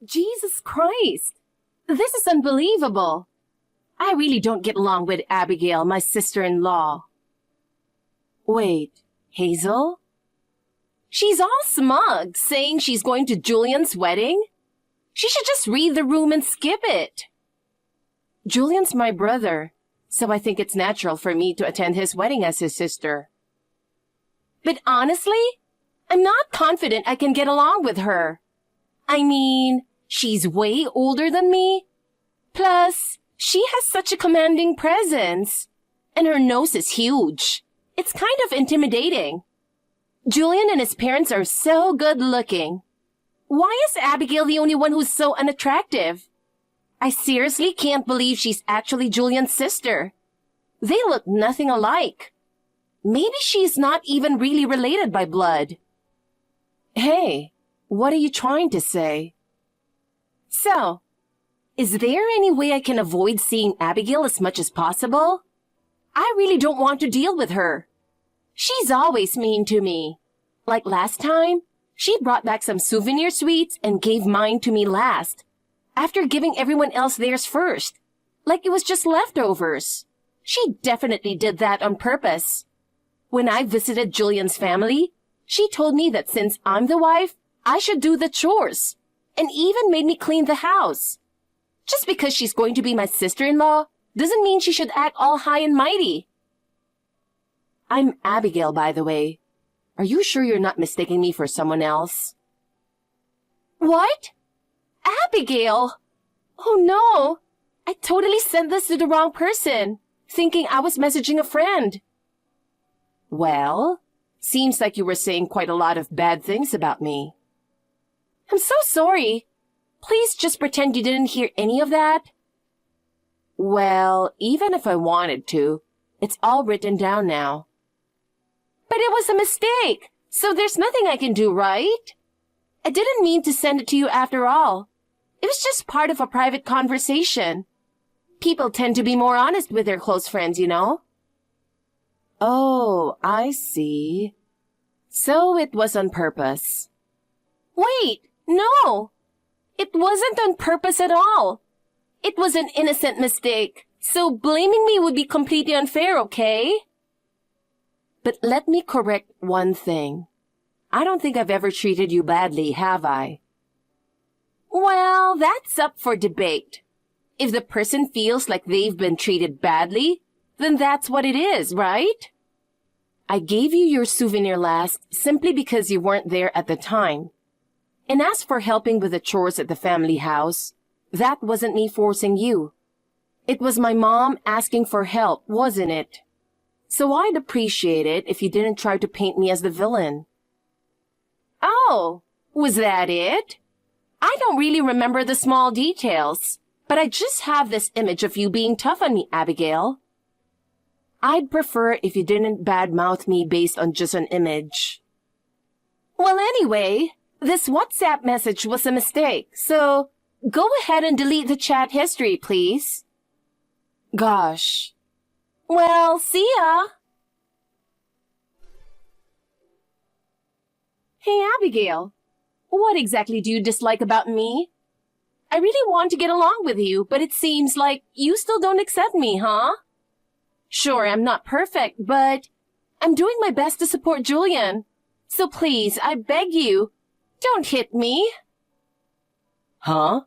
Jesus Christ! This is unbelievable. I really don't get along with Abigail, my sister-in-law. Wait, Hazel? She's all smug, saying she's going to Julian's wedding? She should just read the room and skip it. Julian's my brother, so I think it's natural for me to attend his wedding as his sister. But honestly, I'm not confident I can get along with her. I mean, she's way older than me. Plus, she has such a commanding presence. And her nose is huge. It's kind of intimidating. Julian and his parents are so good looking. Why is Abigail the only one who's so unattractive? I seriously can't believe she's actually Julian's sister. They look nothing alike. Maybe she's not even really related by blood. Hey, what are you trying to say? So, is there any way I can avoid seeing Abigail as much as possible? I really don't want to deal with her. She's always mean to me. Like last time, she brought back some souvenir sweets and gave mine to me last, after giving everyone else theirs first, like it was just leftovers. She definitely did that on purpose. When I visited Julian's family, she told me that since I'm the wife, I should do the chores, and even made me clean the house. Just because she's going to be my sister-in-law doesn't mean she should act all high and mighty. I'm Abigail, by the way. Are you sure you're not mistaking me for someone else? What? Abigail? Oh no! I totally sent this to the wrong person, thinking I was messaging a friend. Well, seems like you were saying quite a lot of bad things about me. I'm so sorry. Please just pretend you didn't hear any of that. Well, even if I wanted to, it's all written down now. But it was a mistake, so there's nothing I can do, right? I didn't mean to send it to you after all. It was just part of a private conversation. People tend to be more honest with their close friends, you know? Oh, I see. So it was on purpose. Wait, no! It wasn't on purpose at all. It was an innocent mistake, so blaming me would be completely unfair, okay? But let me correct one thing. I don't think I've ever treated you badly, have I? Well, that's up for debate. If the person feels like they've been treated badly, then that's what it is, right? I gave you your souvenir last simply because you weren't there at the time. And as for helping with the chores at the family house, that wasn't me forcing you. It was my mom asking for help, wasn't it? So I'd appreciate it if you didn't try to paint me as the villain. Oh, was that it? I don't really remember the small details, but I just have this image of you being tough on me, Abigail. I'd prefer if you didn't badmouth me based on just an image. Well, anyway, this WhatsApp message was a mistake, so go ahead and delete the chat history, please. Gosh. Well, see ya. Hey, Abigail. What exactly do you dislike about me? I really want to get along with you, but it seems like you still don't accept me, huh? Sure, I'm not perfect, but I'm doing my best to support Julian. So please, I beg you, don't hit me. Huh?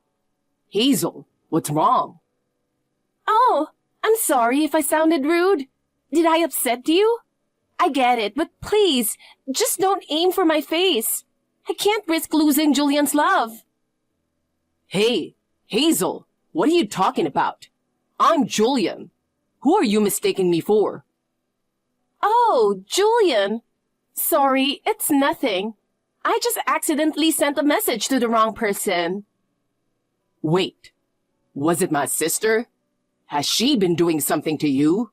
Hazel, what's wrong? Oh, I'm sorry if I sounded rude. Did I upset you? I get it, but please, just don't aim for my face. I can't risk losing Julian's love. Hey, Hazel, what are you talking about? I'm Julian. Who are you mistaking me for? Oh, Julian. Sorry, it's nothing. I just accidentally sent a message to the wrong person. Wait, was it my sister? Has she been doing something to you?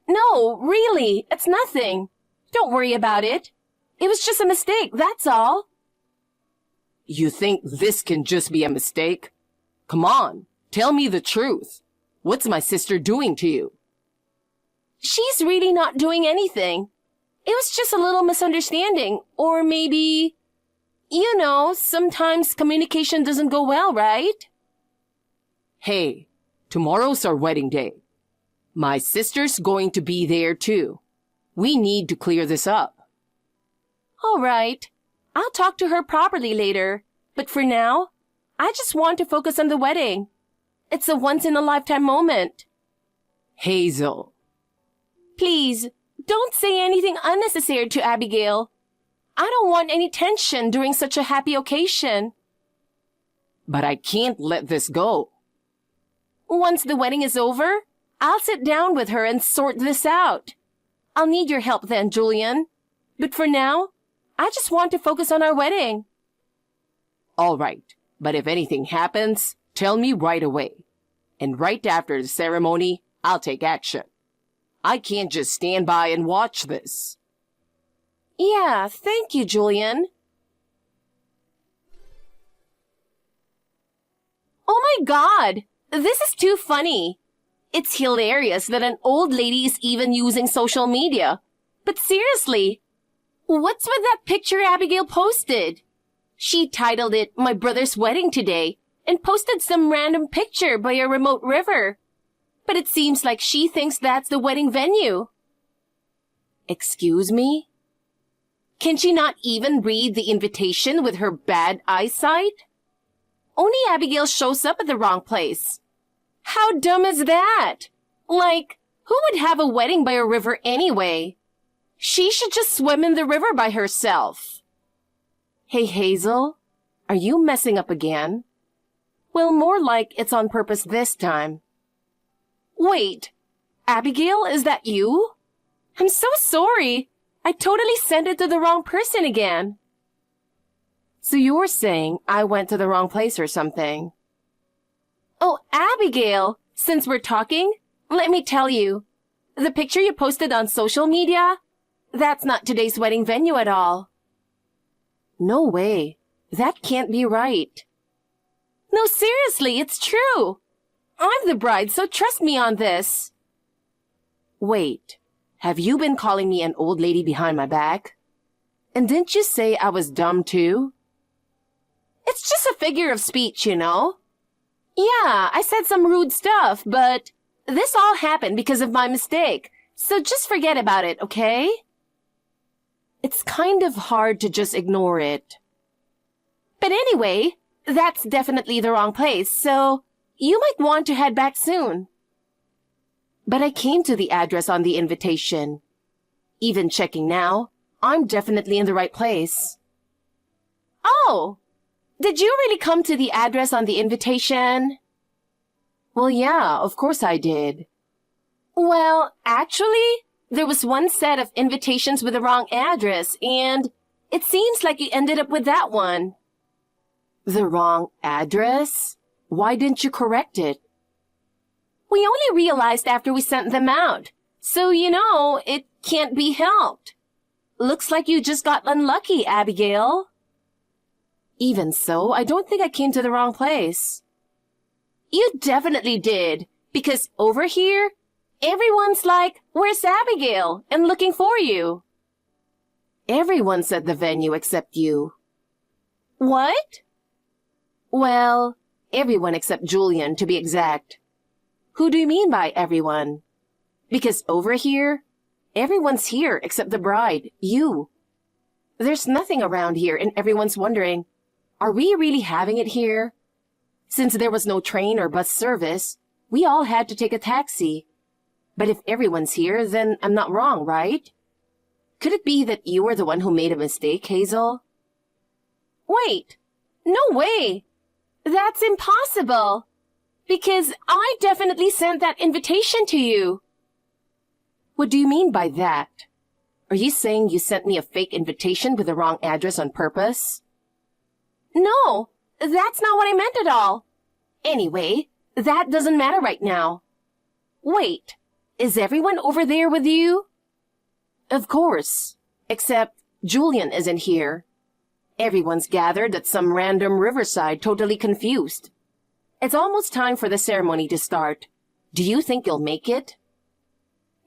No, really, it's nothing. Don't worry about it. It was just a mistake, that's all. You think this can just be a mistake? Come on, tell me the truth. What's my sister doing to you? She's really not doing anything. It was just a little misunderstanding, or maybe... You know, sometimes communication doesn't go well, right? Hey, tomorrow's our wedding day. My sister's going to be there too. We need to clear this up. All right. I'll talk to her properly later. But for now, I just want to focus on the wedding. It's a once-in-a-lifetime moment. Hazel. Please, don't say anything unnecessary to Abigail. I don't want any tension during such a happy occasion. But I can't let this go. Once the wedding is over, I'll sit down with her and sort this out. I'll need your help then, Julian. But for now, I just want to focus on our wedding. All right, but if anything happens, tell me right away. And right after the ceremony, I'll take action. I can't just stand by and watch this. Yeah, thank you, Julian. Oh my God! This is too funny. It's hilarious that an old lady is even using social media. But seriously, what's with that picture Abigail posted? She titled it, "My Brother's Wedding Today," and posted some random picture by a remote river. But it seems like she thinks that's the wedding venue. Excuse me? Can she not even read the invitation with her bad eyesight? Only Abigail shows up at the wrong place. How dumb is that? Like, who would have a wedding by a river anyway? She should just swim in the river by herself. Hey, Hazel, are you messing up again? Well, more like it's on purpose this time. Wait, Abigail, is that you? I'm so sorry. I totally sent it to the wrong person again. So you're saying I went to the wrong place or something? Oh, Abigail, since we're talking, let me tell you. The picture you posted on social media, that's not today's wedding venue at all. No way. That can't be right. No, seriously, it's true. I'm the bride, so trust me on this. Wait, have you been calling me an old lady behind my back? And didn't you say I was dumb too? It's just a figure of speech, you know. Yeah, I said some rude stuff, but this all happened because of my mistake, so just forget about it, okay? It's kind of hard to just ignore it. But anyway, that's definitely the wrong place, so you might want to head back soon. But I came to the address on the invitation. Even checking now, I'm definitely in the right place. Oh! Did you really come to the address on the invitation? Well, yeah, of course I did. Well, actually, there was one set of invitations with the wrong address, and it seems like you ended up with that one. The wrong address? Why didn't you correct it? We only realized after we sent them out, so you know, it can't be helped. Looks like you just got unlucky, Abigail. Even so, I don't think I came to the wrong place. You definitely did, because over here, everyone's like, "Where's Abigail?" and looking for you. Everyone's at the venue except you. What? Well, everyone except Julian, to be exact. Who do you mean by everyone? Because over here, everyone's here except the bride, you. There's nothing around here and everyone's wondering, are we really having it here? Since there was no train or bus service, we all had to take a taxi. But if everyone's here, then I'm not wrong, right? Could it be that you were the one who made a mistake, Hazel? Wait, no way. That's impossible. Because I definitely sent that invitation to you. What do you mean by that? Are you saying you sent me a fake invitation with the wrong address on purpose? No, that's not what I meant at all. Anyway, that doesn't matter right now. Wait, is everyone over there with you? Of course, except Julian isn't here. Everyone's gathered at some random riverside, totally confused. It's almost time for the ceremony to start. Do you think you'll make it?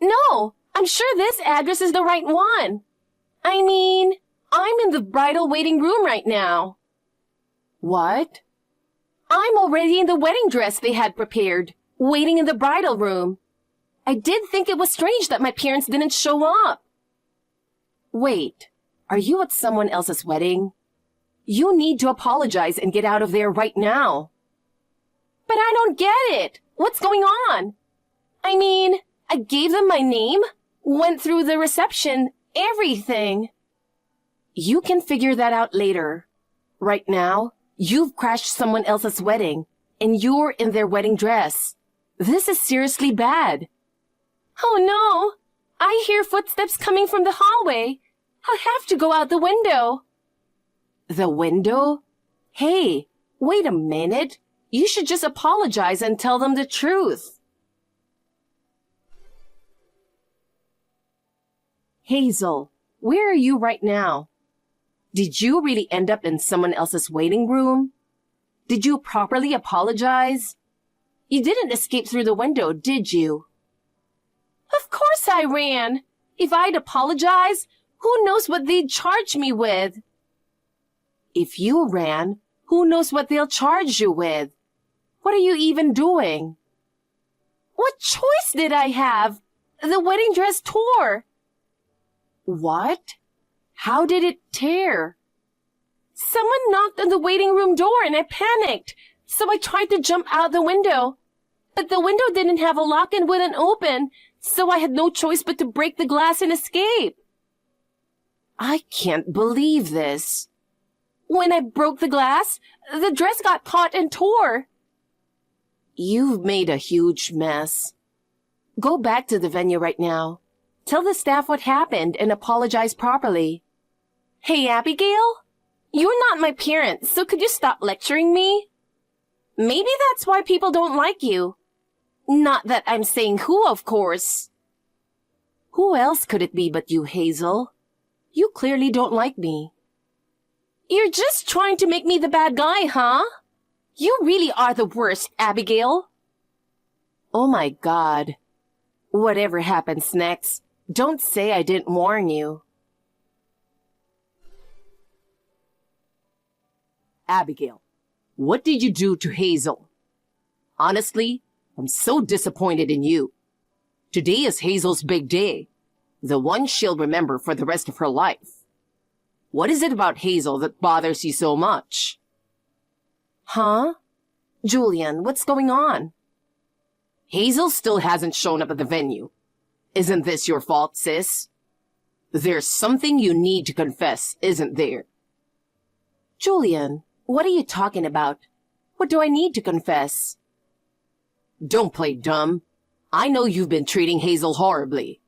No, I'm sure this address is the right one. I mean, I'm in the bridal waiting room right now. What? I'm already in the wedding dress they had prepared, waiting in the bridal room. I did think it was strange that my parents didn't show up. Wait, are you at someone else's wedding? You need to apologize and get out of there right now. But I don't get it. What's going on? I mean, I gave them my name, went through the reception, everything. You can figure that out later. Right now, you've crashed someone else's wedding, and you're in their wedding dress. This is seriously bad. Oh no! I hear footsteps coming from the hallway. I'll have to go out the window. The window? Hey, wait a minute. You should just apologize and tell them the truth. Hazel, where are you right now? Did you really end up in someone else's waiting room? Did you properly apologize? You didn't escape through the window, did you? Of course I ran. If I'd apologized, who knows what they'd charge me with? If you ran, who knows what they'll charge you with? What are you even doing? What choice did I have? The wedding dress tore. What? How did it tear? Someone knocked on the waiting room door and I panicked, so I tried to jump out the window. But the window didn't have a lock and wouldn't open, so I had no choice but to break the glass and escape. I can't believe this. When I broke the glass, the dress got caught and tore. You've made a huge mess. Go back to the venue right now. Tell the staff what happened and apologize properly. Hey, Abigail? You're not my parents, so could you stop lecturing me? Maybe that's why people don't like you. Not that I'm saying who, of course. Who else could it be but you, Hazel? You clearly don't like me. You're just trying to make me the bad guy, huh? You really are the worst, Abigail. Oh my God. Whatever happens next, don't say I didn't warn you. Abigail, what did you do to Hazel? Honestly, I'm so disappointed in you. Today is Hazel's big day, the one she'll remember for the rest of her life. What is it about Hazel that bothers you so much? Huh? Julian, what's going on? Hazel still hasn't shown up at the venue. Isn't this your fault, sis? There's something you need to confess, isn't there? Julian, what are you talking about? What do I need to confess? Don't play dumb. I know you've been treating Hazel horribly.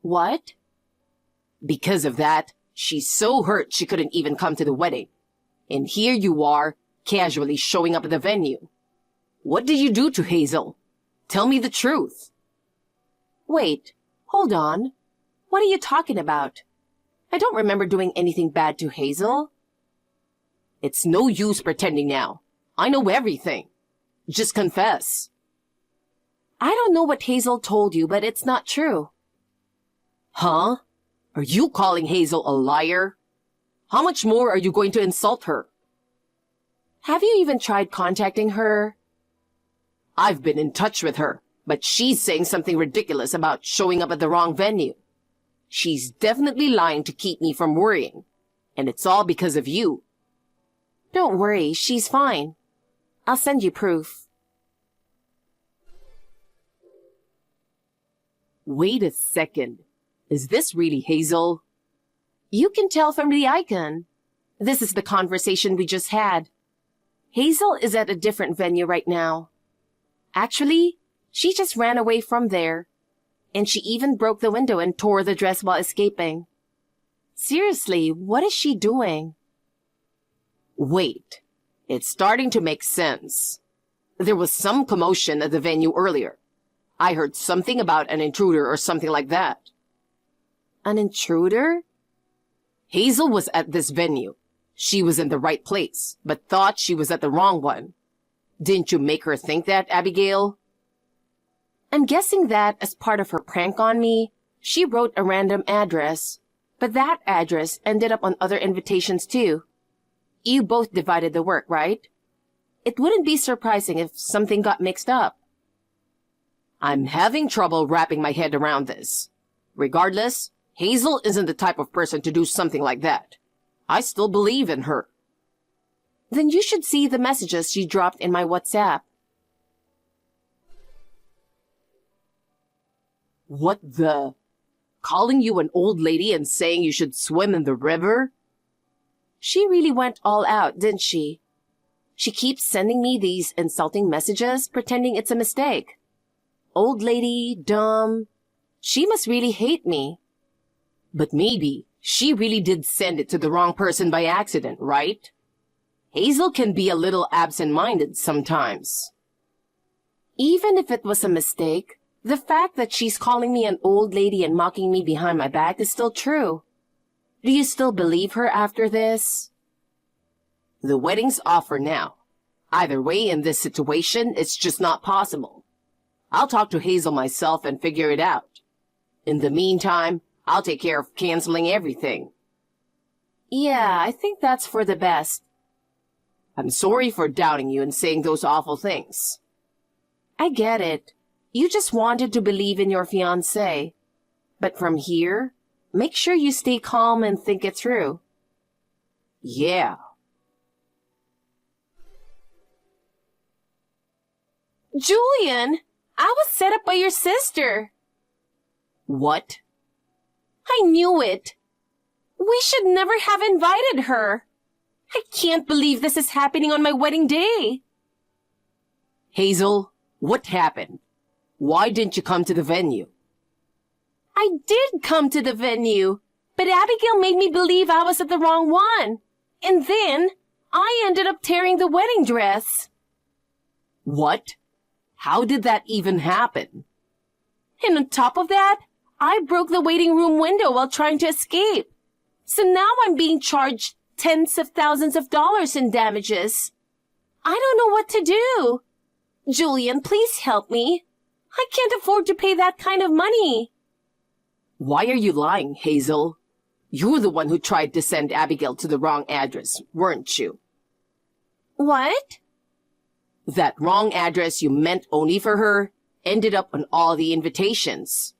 What? Because of that, she's so hurt she couldn't even come to the wedding. And here you are, casually showing up at the venue. What did you do to Hazel? Tell me the truth. Wait, hold on. What are you talking about? I don't remember doing anything bad to Hazel. It's no use pretending now. I know everything. Just confess. I don't know what Hazel told you, but it's not true. Huh? Are you calling Hazel a liar? How much more are you going to insult her? Have you even tried contacting her? I've been in touch with her, but she's saying something ridiculous about showing up at the wrong venue. She's definitely lying to keep me from worrying, and it's all because of you. Don't worry, she's fine. I'll send you proof. Wait a second. Is this really Hazel? You can tell from the icon. This is the conversation we just had. Hazel is at a different venue right now. Actually, she just ran away from there. And she even broke the window and tore the dress while escaping. Seriously, what is she doing? Wait, it's starting to make sense. There was some commotion at the venue earlier. I heard something about an intruder or something like that. An intruder? Hazel was at this venue. She was in the right place, but thought she was at the wrong one. Didn't you make her think that, Abigail? I'm guessing that, as part of her prank on me, she wrote a random address. But that address ended up on other invitations too. You both divided the work, right? It wouldn't be surprising if something got mixed up. I'm having trouble wrapping my head around this. Regardless, Hazel isn't the type of person to do something like that. I still believe in her. Then you should see the messages she dropped in my WhatsApp. What the? Calling you an old lady and saying you should swim in the river? She really went all out, didn't she? She keeps sending me these insulting messages, pretending it's a mistake. Old lady, dumb. She must really hate me. But maybe she really did send it to the wrong person by accident, right? Hazel can be a little absent-minded sometimes. Even if it was a mistake, the fact that she's calling me an old lady and mocking me behind my back is still true. Do you still believe her after this? The wedding's off for now. Either way, in this situation, it's just not possible. I'll talk to Hazel myself and figure it out. In the meantime, I'll take care of canceling everything. Yeah, I think that's for the best. I'm sorry for doubting you and saying those awful things. I get it. You just wanted to believe in your fiancé. But from here, make sure you stay calm and think it through. Yeah. Julian, I was set up by your sister. What? I knew it. We should never have invited her. I can't believe this is happening on my wedding day. Hazel, what happened? Why didn't you come to the venue? I did come to the venue, but Abigail made me believe I was at the wrong one. And then I ended up tearing the wedding dress. What? How did that even happen? And on top of that, I broke the waiting room window while trying to escape. So now I'm being charged tens of thousands of dollars in damages. I don't know what to do. Julian, please help me. I can't afford to pay that kind of money. Why are you lying, Hazel? You're the one who tried to send Abigail to the wrong address, weren't you? What? That wrong address you meant only for her ended up on all the invitations.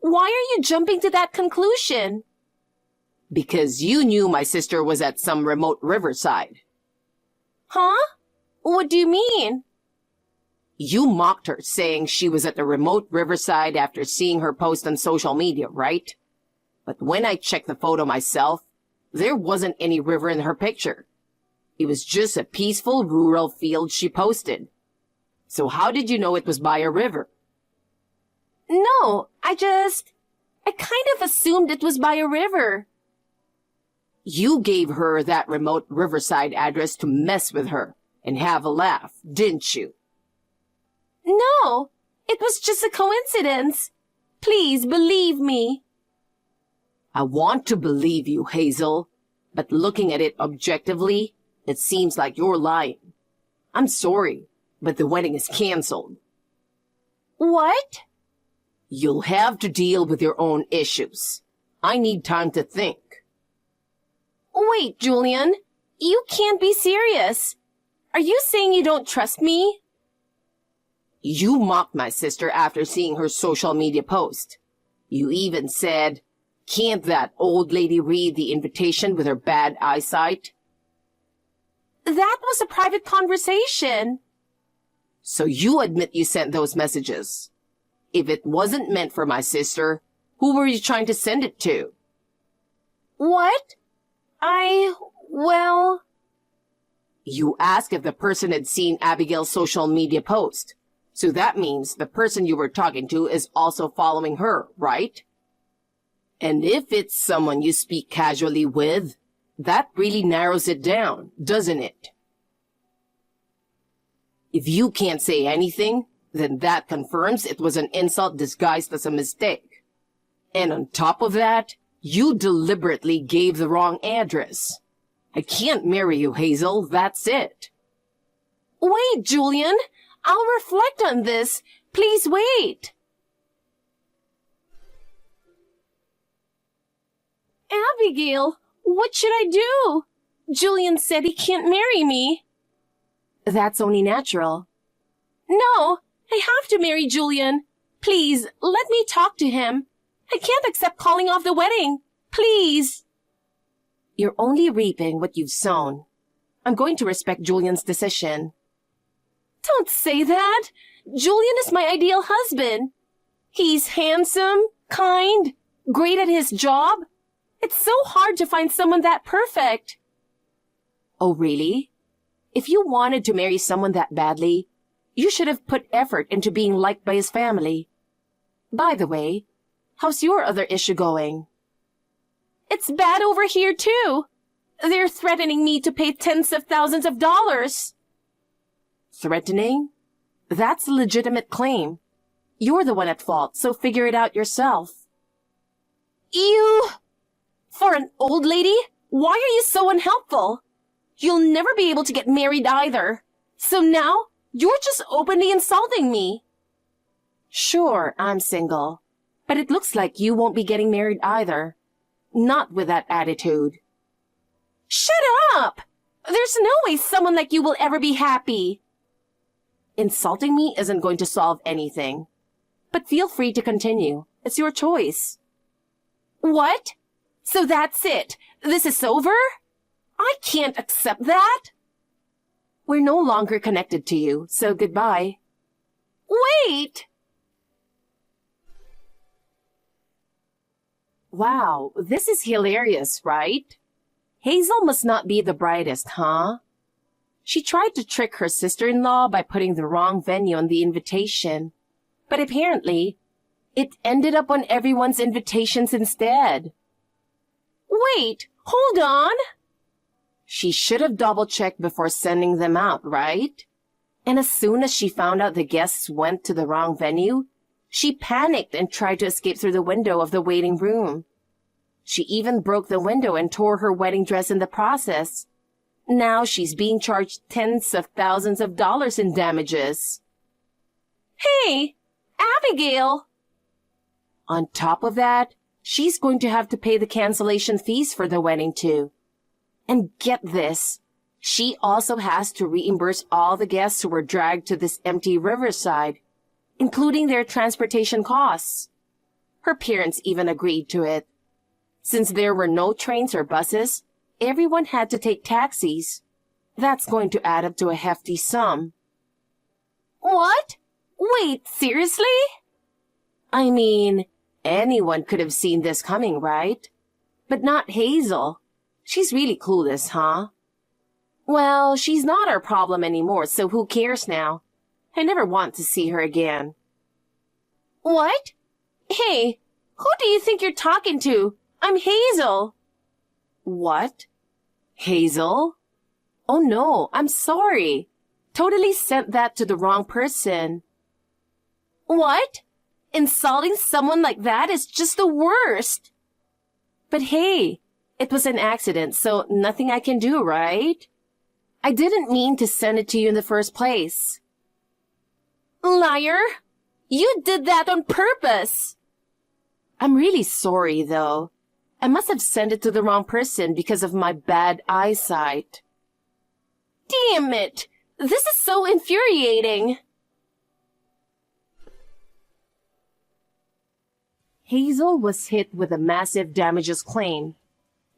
Why are you jumping to that conclusion? Because you knew my sister was at some remote riverside. Huh? What do you mean? You mocked her, saying she was at the remote riverside after seeing her post on social media, right? But when I checked the photo myself, there wasn't any river in her picture. It was just a peaceful rural field she posted. So how did you know it was by a river? No, I kind of assumed it was by a river. You gave her that remote riverside address to mess with her and have a laugh, didn't you? No, it was just a coincidence. Please believe me. I want to believe you, Hazel, but looking at it objectively, it seems like you're lying. I'm sorry, but the wedding is canceled. What? You'll have to deal with your own issues. I need time to think. Wait, Julian. You can't be serious. Are you saying you don't trust me? You mocked my sister after seeing her social media post. You even said, "Can't that old lady read the invitation with her bad eyesight?" That was a private conversation. So you admit you sent those messages. If it wasn't meant for my sister, who were you trying to send it to? What? Well... You asked if the person had seen Abigail's social media post. So that means the person you were talking to is also following her, right? And if it's someone you speak casually with, that really narrows it down, doesn't it? If you can't say anything, then that confirms it was an insult disguised as a mistake. And on top of that, you deliberately gave the wrong address. I can't marry you, Hazel, that's it. Wait, Julian, I'll reflect on this. Please wait. Abigail, what should I do? Julian said he can't marry me. That's only natural. No, I have to marry Julian. Please, let me talk to him. I can't accept calling off the wedding. Please. You're only reaping what you've sown. I'm going to respect Julian's decision. Don't say that. Julian is my ideal husband. He's handsome, kind, great at his job. It's so hard to find someone that perfect. Oh, really? If you wanted to marry someone that badly, you should have put effort into being liked by his family. By the way, how's your other issue going? It's bad over here, too. They're threatening me to pay tens of thousands of dollars. Threatening? That's a legitimate claim. You're the one at fault, so figure it out yourself. You... For an old lady? Why are you so unhelpful? You'll never be able to get married either. So now, you're just openly insulting me. Sure, I'm single. But it looks like you won't be getting married either. Not with that attitude. Shut up! There's no way someone like you will ever be happy. Insulting me isn't going to solve anything. But feel free to continue. It's your choice. What? So that's it? This is over? I can't accept that. We're no longer connected to you, so goodbye. Wait! Wow, this is hilarious, right? Hazel must not be the brightest, huh? She tried to trick her sister-in-law by putting the wrong venue on the invitation. But apparently, it ended up on everyone's invitations instead. Wait, hold on. She should have double-checked before sending them out, right? And as soon as she found out the guests went to the wrong venue, she panicked and tried to escape through the window of the waiting room. She even broke the window and tore her wedding dress in the process. Now she's being charged tens of thousands of dollars in damages. Hey, Abigail! On top of that, she's going to have to pay the cancellation fees for the wedding too. And get this, she also has to reimburse all the guests who were dragged to this empty riverside, including their transportation costs. Her parents even agreed to it. Since there were no trains or buses, everyone had to take taxis. That's going to add up to a hefty sum. What? Wait, seriously? I mean, anyone could have seen this coming, right? But not Hazel. She's really clueless, huh? Well, she's not our problem anymore, so who cares now? I never want to see her again. What? Hey, who do you think you're talking to? I'm Hazel. What? Hazel? Oh no, I'm sorry. Totally sent that to the wrong person. What? Insulting someone like that is just the worst. But hey, it was an accident, so nothing I can do, right? I didn't mean to send it to you in the first place. Liar! You did that on purpose! I'm really sorry, though. I must have sent it to the wrong person because of my bad eyesight. Damn it! This is so infuriating! Hazel was hit with a massive damages claim,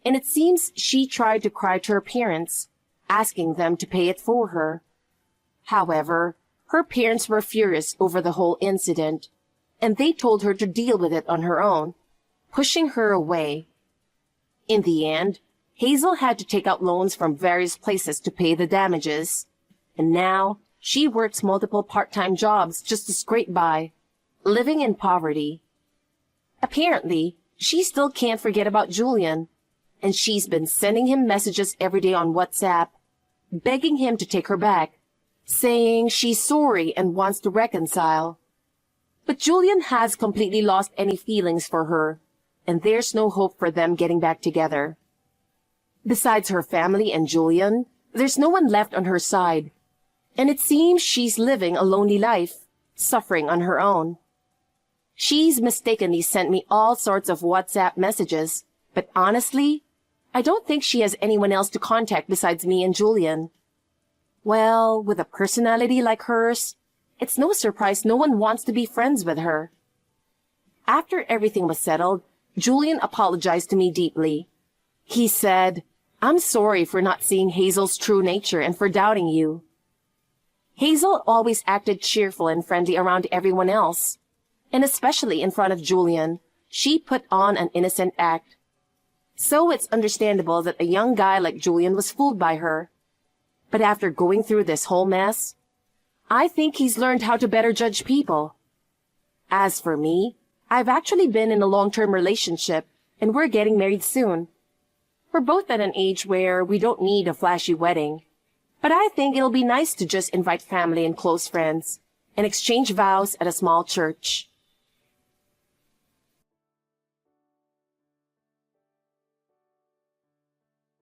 and it seems she tried to cry to her parents, asking them to pay it for her. However, her parents were furious over the whole incident, and they told her to deal with it on her own, pushing her away. In the end, Hazel had to take out loans from various places to pay the damages, and now she works multiple part-time jobs just to scrape by, living in poverty. Apparently, she still can't forget about Julian, and she's been sending him messages every day on WhatsApp, begging him to take her back, saying she's sorry and wants to reconcile. But Julian has completely lost any feelings for her, and there's no hope for them getting back together. Besides her family and Julian, there's no one left on her side, and it seems she's living a lonely life, suffering on her own. She's mistakenly sent me all sorts of WhatsApp messages, But honestly, I don't think she has anyone else to contact besides me and Julian. Well, with a personality like hers, it's no surprise no one wants to be friends with her. After everything was settled, Julian apologized to me deeply. He said, "I'm sorry for not seeing Hazel's true nature and for doubting you." Hazel always acted cheerful and friendly around everyone else, and especially in front of Julian. She put on an innocent act. So it's understandable that a young guy like Julian was fooled by her. But after going through this whole mess, I think he's learned how to better judge people. As for me, I've actually been in a long-term relationship, and we're getting married soon. We're both at an age where we don't need a flashy wedding, but I think it'll be nice to just invite family and close friends and exchange vows at a small church.